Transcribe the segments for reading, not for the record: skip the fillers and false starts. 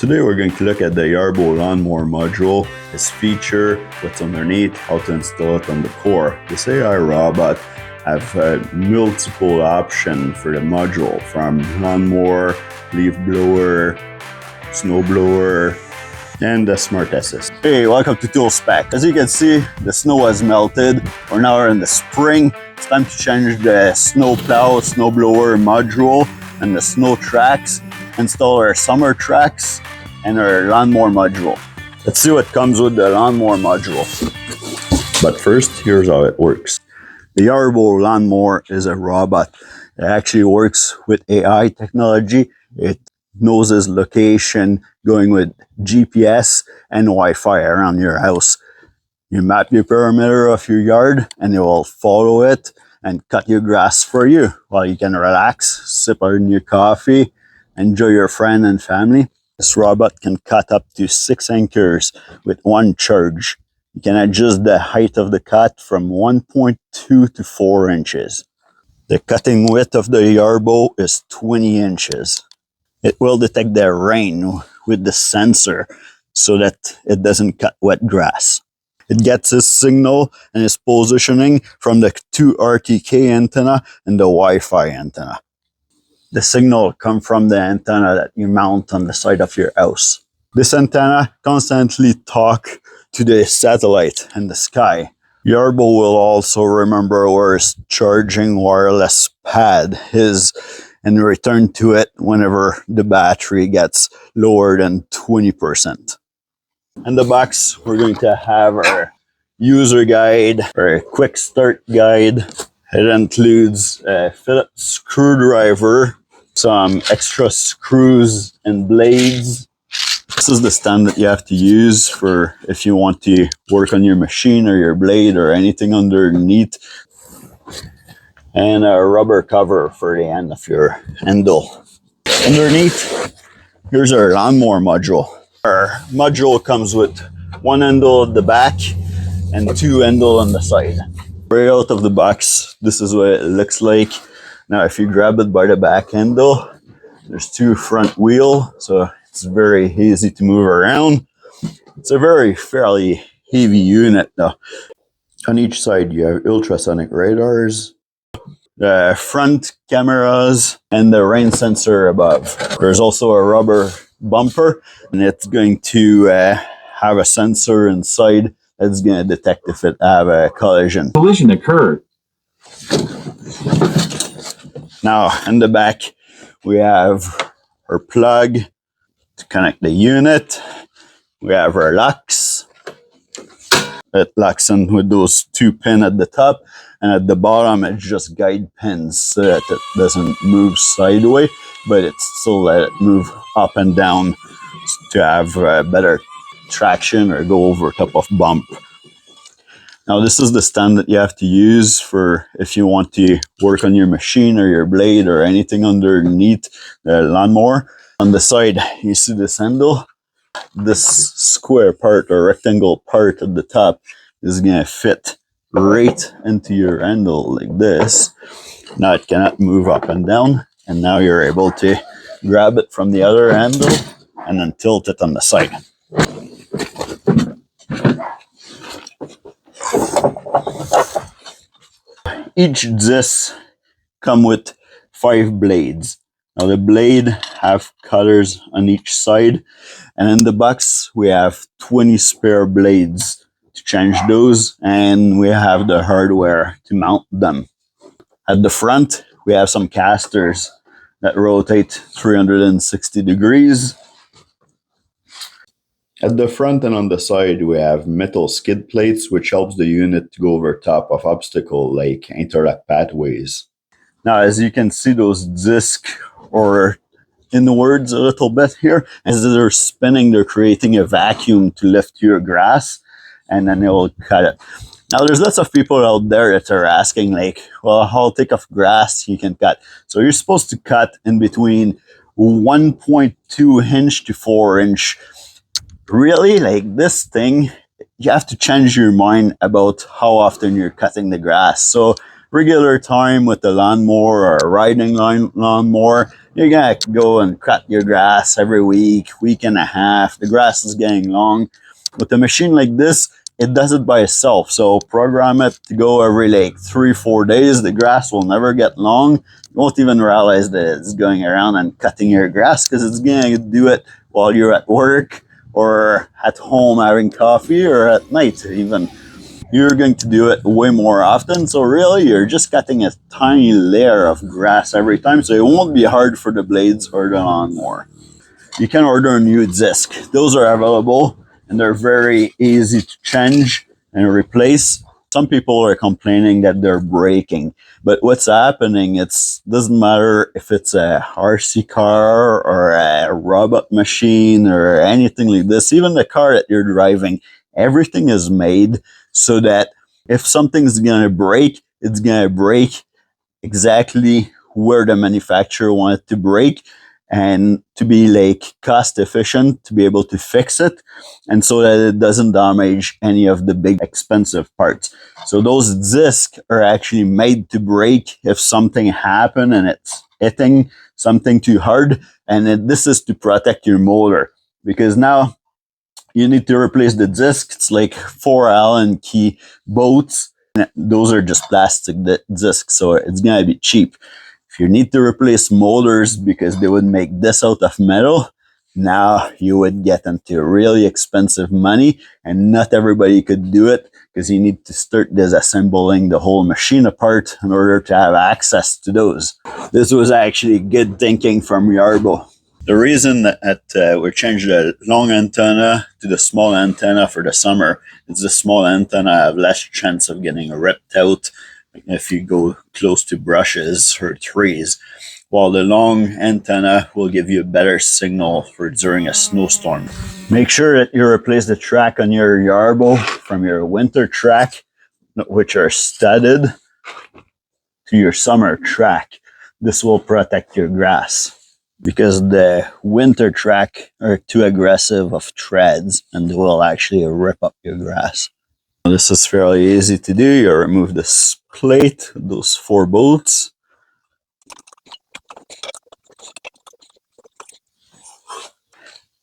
Today we're going to look at the Yarbo Lawnmower module, its feature, what's underneath, how to install it on the core. This AI robot have multiple options for the module, from lawnmower, leaf blower, snow blower, and the smart assist. Hey, welcome to Tool Spec. As you can see, the snow has melted. We're now in the spring. It's time to change the snow plow, snow blower module, and the snow tracks, install our summer tracks, and our lawnmower module. Let's see what comes with the lawnmower module. But first, here's how it works. The Yarbo lawnmower is a robot. It actually works with AI technology. It knows its location, going with GPS and Wi-Fi around your house. You map your perimeter of your yard and it will follow it and cut your grass for you while you can relax, sip on your coffee, enjoy your friend and family. This robot can cut up to 6 acres with one charge. You can adjust the height of the cut from 1.2 to 4 inches. The cutting width of the Yarbo is 20 inches. It will detect the rain with the sensor so that it doesn't cut wet grass. It gets its signal and its positioning from the 2 RTK antenna and the Wi-Fi antenna. The signal comes from the antenna that you mount on the side of your house. This antenna constantly talks to the satellite and the sky. Yarbo will also remember where its charging wireless pad is and return to it whenever the battery gets lower than 20%. In the box, we're going to have our user guide, or a quick start guide. It includes a Phillips screwdriver, some extra screws and blades. This is the stand that you have to use for if you want to work on your machine or your blade or anything underneath. And a rubber cover for the end of your handle. Underneath, here's our lawnmower module. Our module comes with 1 handle at the back and 2 handles on the side. Right out of the box, this is what it looks like. Now, if you grab it by the back handle, there's 2 front wheels, so it's very easy to move around. It's a fairly heavy unit though. On each side, you have ultrasonic radars, the front cameras, and the rain sensor above. There's also a rubber bumper, and it's going to have a sensor inside that's going to detect if it have a collision. Collision occurred. Now, in the back, we have our plug to connect the unit. We have our locks. It locks in with those 2 pins at the top, and at the bottom, it's just guide pins so that it doesn't move sideways, but it still let it move up and down to have better traction or go over top of bump. Now, this is the stand that you have to use for if you want to work on your machine or your blade or anything underneath the lawnmower. On the side, you see this handle. This square part or rectangle part at the top is going to fit right into your handle like this. Now it cannot move up and down, and now you're able to grab it from the other handle and then tilt it on the side. Each disc come with 5 blades. Now the blade have cutters on each side, and in the box we have 20 spare blades to change those, and we have the hardware to mount them. At the front we have some casters that rotate 360 degrees. At the front and on the side, we have metal skid plates, which helps the unit to go over top of obstacles like interlock pathways. Now, as you can see, those discs are inwards a little bit here. As they're spinning, they're creating a vacuum to lift your grass, and then it will cut it. Now, there's lots of people out there that are asking, like, well, how thick of grass you can cut? So you're supposed to cut in between 1.2 inch to 4 inch. Really, like this thing, you have to change your mind about how often you're cutting the grass. So regular time with the lawnmower or a riding lawnmower, you're gonna go and cut your grass every week and a half. The grass is getting long. With a machine like this, it does it by itself. So program it to go every like 3-4 days. The grass will never get long. You won't even realize that it's going around and cutting your grass because it's gonna do it while you're at work or at home having coffee or at night even. You're going to do it way more often. So really, you're just cutting a tiny layer of grass every time. So it won't be hard for the blades or the lawnmower. You can order a new disc. Those are available and they're very easy to change and replace. Some people are complaining that they're breaking, but what's happening, it doesn't matter if it's a RC car or a robot machine or anything like this, even the car that you're driving, everything is made so that if something's gonna break, it's gonna break exactly where the manufacturer wanted to break and to be like cost efficient to be able to fix it and so that it doesn't damage any of the big expensive parts. So those discs are actually made to break if something happened and it's hitting something too hard, and this is to protect your motor because now you need to replace the disc. It's like 4 Allen key bolts. Those are just plastic discs, so it's gonna be cheap. If you need to replace motors because they would make this out of metal, now you would get into really expensive money, and not everybody could do it because you need to start disassembling the whole machine apart in order to have access to those. This was actually good thinking from Yarbo. The reason that we changed the long antenna to the small antenna for the summer is the small antenna have less chance of getting ripped out if you go close to brushes or trees, while the long antenna will give you a better signal for during a snowstorm. Make sure that you replace the track on your Yarbo from your winter track, which are studded, to your summer track. This will protect your grass, because the winter track are too aggressive of treads and will actually rip up your grass. This is fairly easy to do. You remove this plate, those 4 bolts.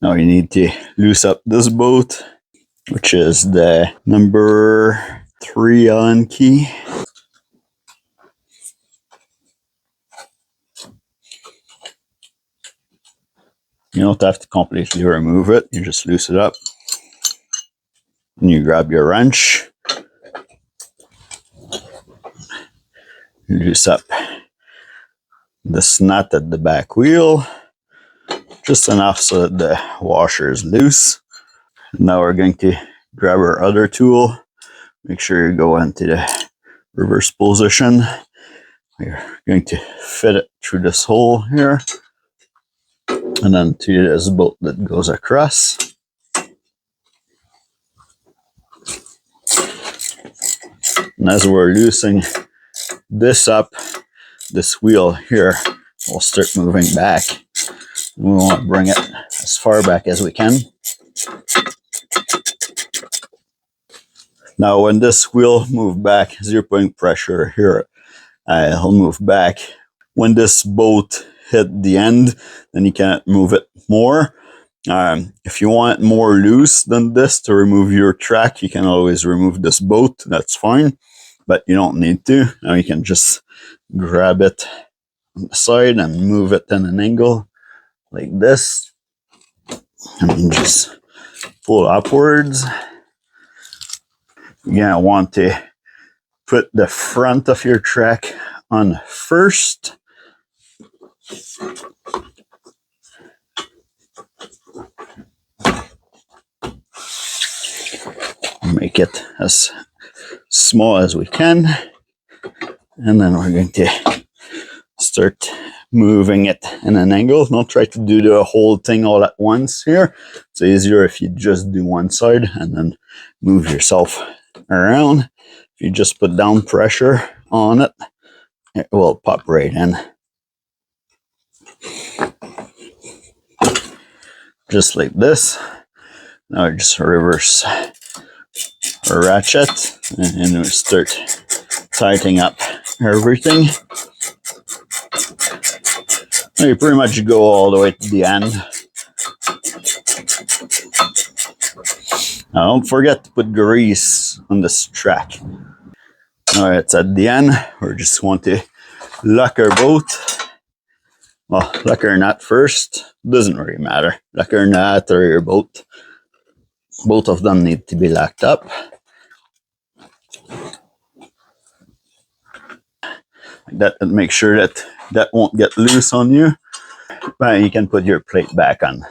Now you need to loose up this bolt, which is the number 3 Allen key. You don't have to completely remove it. You just loose it up. And you grab your wrench. You loose up this nut at the back wheel, just enough so that the washer is loose. Now we're going to grab our other tool. Make sure you go into the reverse position. We're going to fit it through this hole here, and then to this bolt that goes across. And as we're loosening this up, this wheel here will start moving back. We want to bring it as far back as we can. Now when this wheel moves back, 0-point pressure here, it'll move back. When this bolt hit the end, then you can't move it more. If you want more loose than this to remove your track, you can always remove this bolt. That's fine, but you don't need to. Now you can just grab it on the side and move it in an angle like this, and then just pull upwards. You're gonna want to put the front of your track on first. Make it as small as we can, and then we're going to start moving it in an angle. Don't try to do the whole thing all at once here. It's easier if you just do one side and then move yourself around. If you just put down pressure on it, it will pop right in. Just like this. Now just reverse or ratchet, and we start tightening up everything. And you pretty much go all the way to the end. Now don't forget to put grease on this track. Alright, it's at the end. We just want to lock our boat. Well, lock or not first. Doesn't really matter. Lock or not or your boat. Both of them need to be locked up. Like that, and make sure that that won't get loose on you. But you can put your plate back on.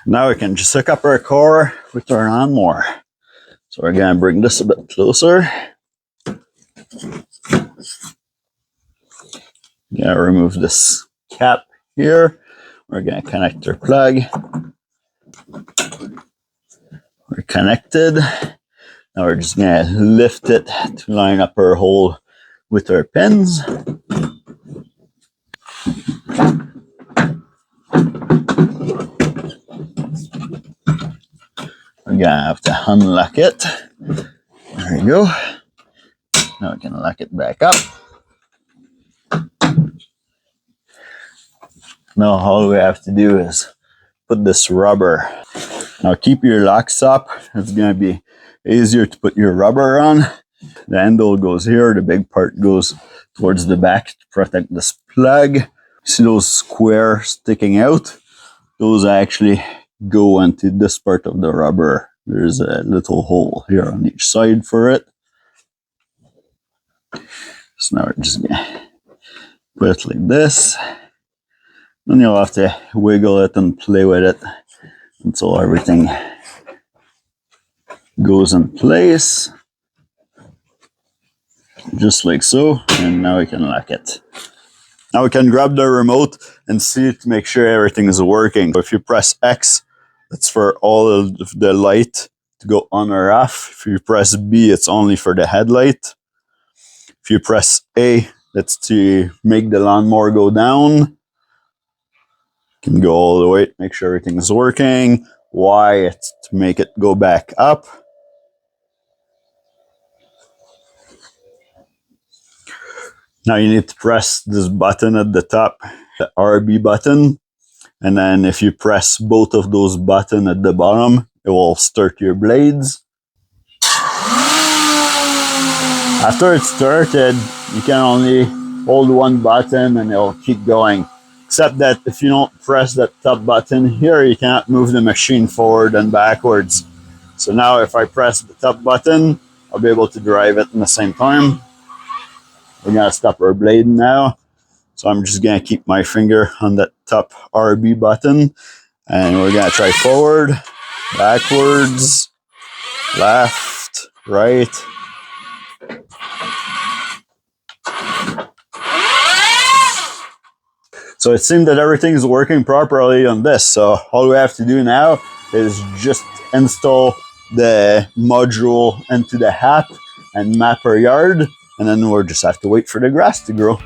Now we can just hook up our core with our lawnmower. So we're gonna bring this a bit closer. Gonna remove this cap here. We're gonna connect our plug. We're connected. Now we're just gonna lift it to line up our hole with our pins. We're gonna have to unlock it. There we go. Now we can lock it back up. Now all we have to do is put this rubber. Now keep your locks up. It's gonna be easier to put your rubber on. The handle goes here, the big part goes towards the back to protect this plug. See those squares sticking out? Those actually go into this part of the rubber. There's a little hole here on each side for it. So now we're just gonna put it like this. Then you'll have to wiggle it and play with it until everything goes in place. Just like so. And now we can lock it. Now we can grab the remote and see it to make sure everything is working. If you press X, that's for all of the light to go on or off. If you press B, it's only for the headlight. If you press A, that's to make the lawnmower go down. Can go all the way, make sure everything is working. Y, it's to make it go back up. Now you need to press this button at the top, the RB button. And then if you press both of those buttons at the bottom, it will start your blades. After it's started, you can only hold one button and it'll keep going. Except that if you don't press that top button here, you cannot move the machine forward and backwards. So now if I press the top button, I'll be able to drive it in the same time. We're gonna stop our blade now. So I'm just gonna keep my finger on that top RB button and we're gonna try forward, backwards, left, right. So it seems that everything is working properly on this. So all we have to do now is just install the module into the app and map our yard. And then we'll just have to wait for the grass to grow.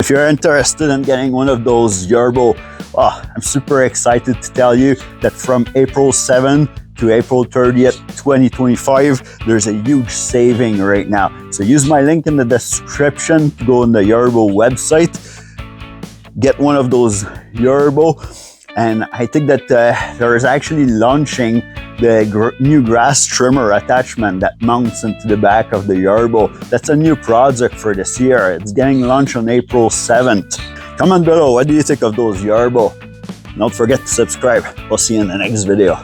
If you're interested in getting one of those Yarbo, I'm super excited to tell you that from April 7th to April 30th, 2025, there's a huge saving right now. So use my link in the description to go on the Yarbo website. Get one of those Yarbo, and I think that there is actually launching the new grass trimmer attachment that mounts into the back of the Yarbo. That's a new project for this year. It's getting launched on April 7th. Comment below, what do you think of those Yarbo? Don't forget to subscribe. We'll see you in the next video.